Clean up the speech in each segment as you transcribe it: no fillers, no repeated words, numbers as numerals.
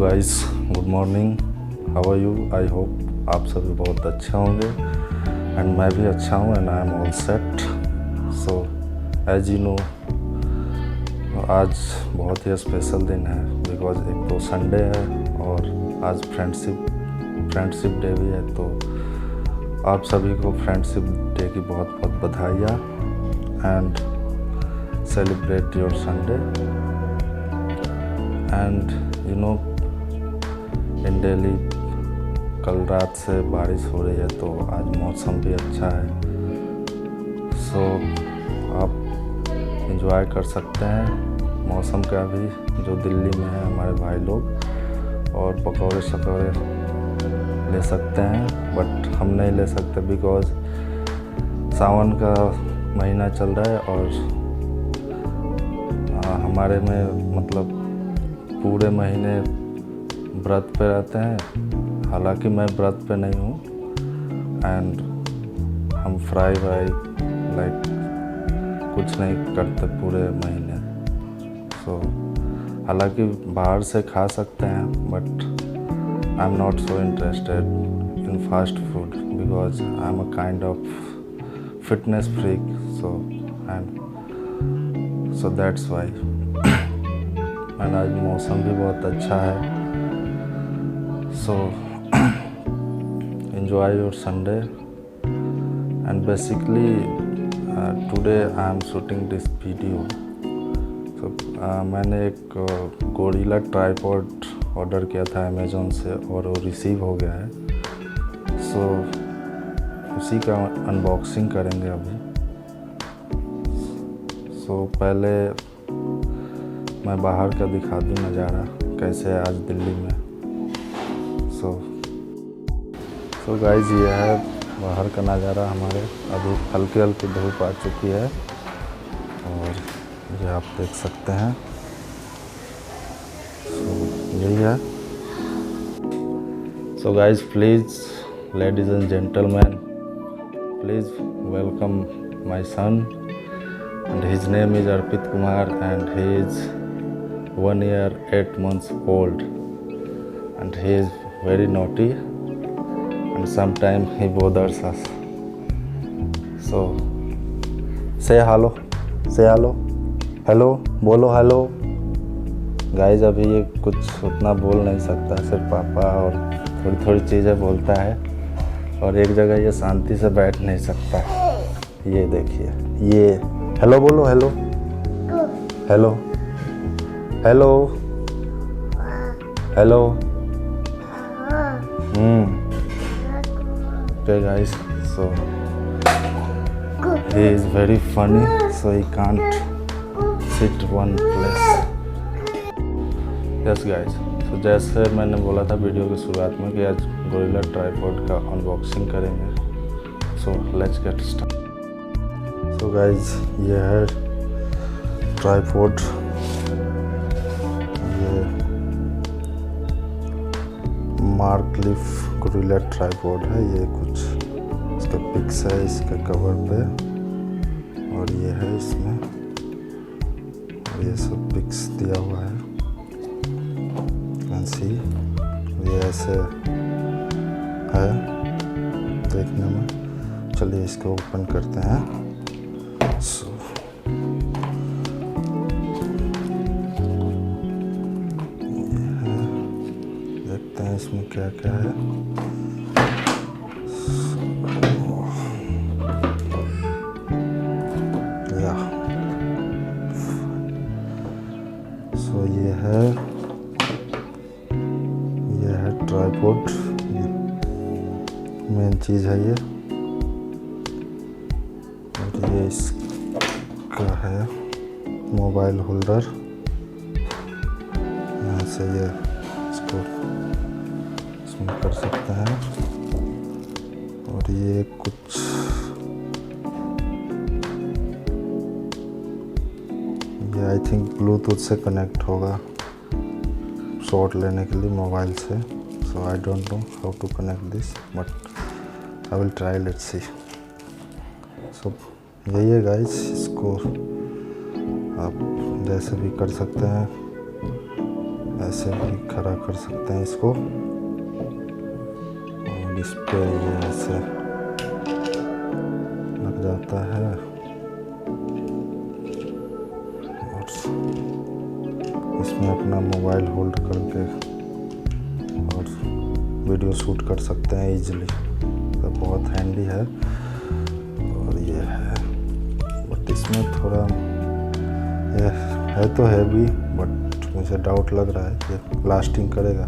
Guys, good morning. How are you? I hope आप सभी बहुत अच्छे होंगे एंड मैं भी अच्छा हूँ and I am all set. So as you know, आज बहुत ही स्पेशल दिन है बिकॉज एक तो संडे है और आज फ्रेंडशिप डे भी है। तो आप सभी को फ्रेंडशिप डे की बहुत बहुत बधाइयाँ and celebrate your Sunday. And you know, in Delhi कल रात से बारिश हो रही है तो आज मौसम भी अच्छा है। सो आप एंजॉय कर सकते हैं मौसम का भी, जो दिल्ली में है हमारे भाई लोग, और पकौड़े शकौड़े ले सकते हैं। बट हम नहीं ले सकते बिकॉज सावन का महीना चल रहा है और हमारे में मतलब पूरे महीने व्रत पे रहते हैं। हालांकि मैं व्रत पे नहीं हूँ एंड हम फ्राई लाइक कुछ नहीं करते पूरे महीने। सो हालांकि बाहर से खा सकते हैं but I am not so interested in fast food because I am a kind of fitness freak. So that's why. And आज मौसम भी बहुत अच्छा है। सो enjoy your Sunday and basically today I am shooting this video. So मैंने एक gorilla tripod order किया था अमेज़ॉन से और वो रिसीव हो गया है। सो उसी का अनबॉक्सिंग करेंगे अभी। सो पहले मैं बाहर का दिखा दूँ नज़ारा कैसे है आज दिल्ली में। सो गाइस, ये है बाहर का नज़ारा हमारे। अभी हल्की हल्की धूप आ चुकी है और ये आप देख सकते हैं। यही है। So guys, please ladies and gentleman, please welcome my son and his name is Arpit Kumar and he is 1 year 8 months old and he is very naughty and sometimes he bothers us. So say hello, hello, बोलो hello. Guys, अभी ये कुछ उतना बोल नहीं सकता, सिर्फ पापा और थोड़ी थोड़ी चीज़ें बोलता है और एक जगह ये शांति से बैठ नहीं सकता। ये देखिए, ये हेलो बोलो, hello hello hello hello. Okay guys, so he is very funny, so he can't sit one place. Yes guys, so जैसे मैंने बोला था वीडियो की शुरुआत में कि आज गोरिल्ला ट्राइपॉड का अनबॉक्सिंग करेंगे। So let's get started. So guys, ये है tripod. Mark leaf gorilla tripod है। ये कुछ इसका पिक्स है इसके कवर पे और ये है इसमें, और ये सब पिक्स दिया हुआ है। कैन सी ये ऐसे है देखने में। चलिए इसको ओपन करते हैं। सो इसमें क्या क्या है। सो ये है ट्राइपॉड, मेन चीज़ है ये। और ये इसका है मोबाइल होल्डर। यहाँ से ये इसको कर सकते हैं। और ये कुछ ये आई थिंक ब्लूटूथ से कनेक्ट होगा शॉट लेने के लिए मोबाइल से। So I don't know how to connect this but I will try, let's see. So यही है गाइस, इसको आप जैसे भी कर सकते हैं। ऐसे भी खड़ा कर सकते हैं इसको, और इस पे ये ऐसे लग जाता है और इसमें अपना मोबाइल होल्ड करके और वीडियो शूट कर सकते हैं इजीली। तो बहुत हैंडी है। और ये है, बट इसमें थोड़ा ये है तो हैवी, बट मुझे डाउट लग रहा है कि लास्टिंग करेगा।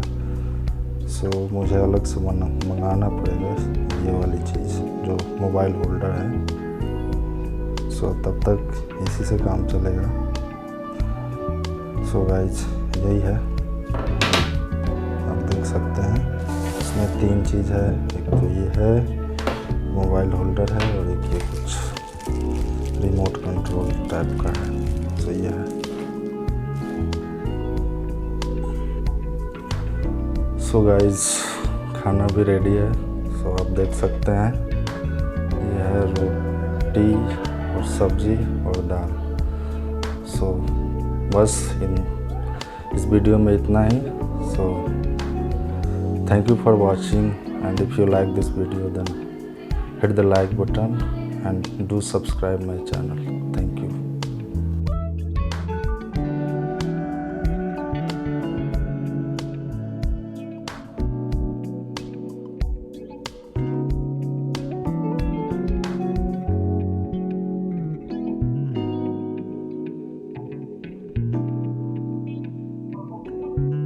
सो मुझे अलग से मंगाना पड़ेगा ये वाली चीज़ जो मोबाइल होल्डर है। सो तब तक इसी से काम चलेगा। सो गाइज यही है, आप देख सकते हैं इसमें 3 चीज़ है। एक तो ये है मोबाइल होल्डर है, और एक ये कुछ रिमोट कंट्रोल टाइप का है। सो ये है। सो गाइज खाना भी रेडी है। सो आप देख सकते हैं ये है रोटी और सब्जी और दाल। सो बस इस वीडियो में इतना ही। So thank you for watching, and if you like this video then hit the like button and do subscribe my channel. Thank you.